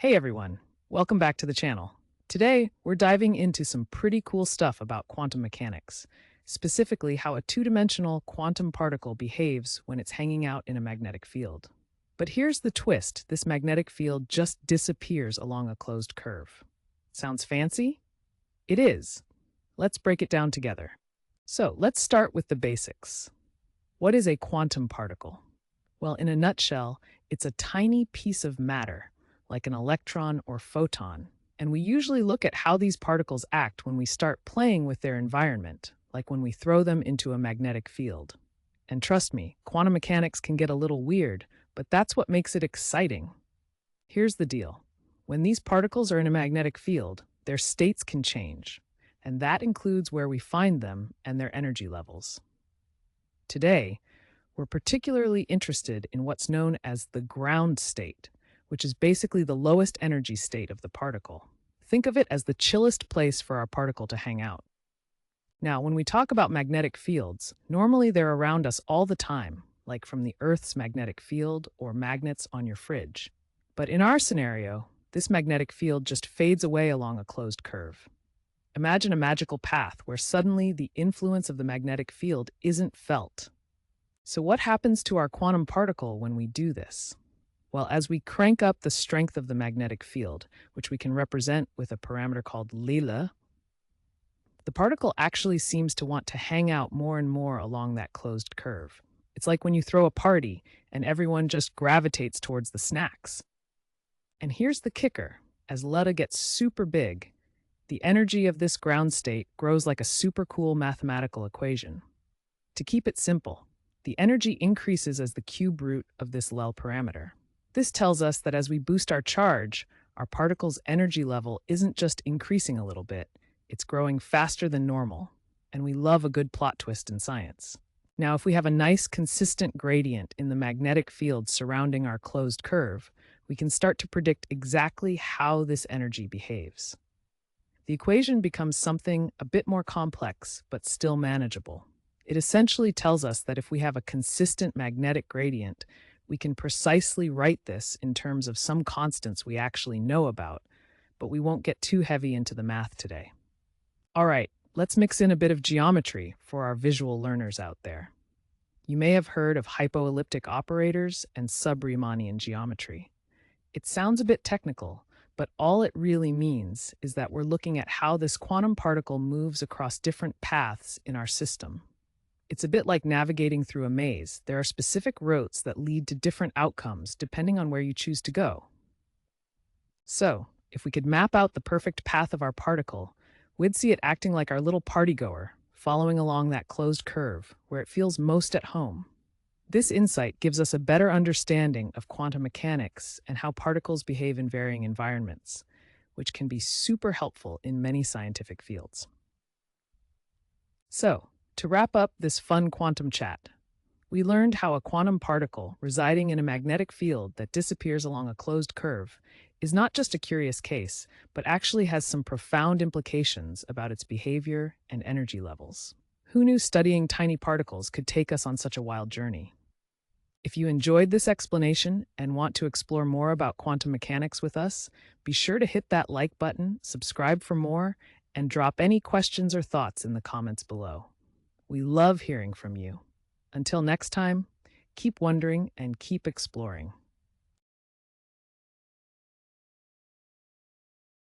Hey everyone, welcome back to the channel. Today, we're diving into some pretty cool stuff about quantum mechanics, specifically how a two-dimensional quantum particle behaves when it's hanging out in a magnetic field. But here's the twist, this magnetic field just disappears along a closed curve. Sounds fancy? It is. Let's break it down together. So, let's start with the basics. What is a quantum particle? Well, in a nutshell, it's a tiny piece of matter like an electron or photon. And we usually look at how these particles act when we start playing with their environment, like when we throw them into a magnetic field. And trust me, quantum mechanics can get a little weird, but that's what makes it exciting. Here's the deal. When these particles are in a magnetic field, their states can change, and that includes where we find them and their energy levels. Today, we're particularly interested in what's known as the ground state, which is basically the lowest energy state of the particle. Think of it as the chillest place for our particle to hang out. Now, when we talk about magnetic fields, normally they're around us all the time, like from the Earth's magnetic field or magnets on your fridge. But in our scenario, this magnetic field just fades away along a closed curve. Imagine a magical path where suddenly the influence of the magnetic field isn't felt. So what happens to our quantum particle when we do this? Well, as we crank up the strength of the magnetic field, which we can represent with a parameter called Lila, the particle actually seems to want to hang out more and more along that closed curve. It's like when you throw a party and everyone just gravitates towards the snacks. And here's the kicker. As Lila gets super big, the energy of this ground state grows like a super cool mathematical equation. To keep it simple, the energy increases as the cube root of this Lel parameter. This tells us that as we boost our charge, our particle's energy level isn't just increasing a little bit, it's growing faster than normal. And we love a good plot twist in science. Now, if we have a nice consistent gradient in the magnetic field surrounding our closed curve, we can start to predict exactly how this energy behaves. The equation becomes something a bit more complex, but still manageable. It essentially tells us that if we have a consistent magnetic gradient, we can precisely write this in terms of some constants we actually know about, but we won't get too heavy into the math today. All right, let's mix in a bit of geometry for our visual learners out there. You may have heard of hypoelliptic operators and sub-Riemannian geometry. It sounds a bit technical, but all it really means is that we're looking at how this quantum particle moves across different paths in our system. It's a bit like navigating through a maze. There are specific routes that lead to different outcomes depending on where you choose to go. So, if we could map out the perfect path of our particle, we'd see it acting like our little partygoer, following along that closed curve where it feels most at home. This insight gives us a better understanding of quantum mechanics and how particles behave in varying environments, which can be super helpful in many scientific fields. So, to wrap up this fun quantum chat, we learned how a quantum particle residing in a magnetic field that disappears along a closed curve is not just a curious case, but actually has some profound implications about its behavior and energy levels. Who knew studying tiny particles could take us on such a wild journey? If you enjoyed this explanation and want to explore more about quantum mechanics with us, be sure to hit that like button, subscribe for more, and drop any questions or thoughts in the comments below. We love hearing from you. Until next time, keep wondering and keep exploring.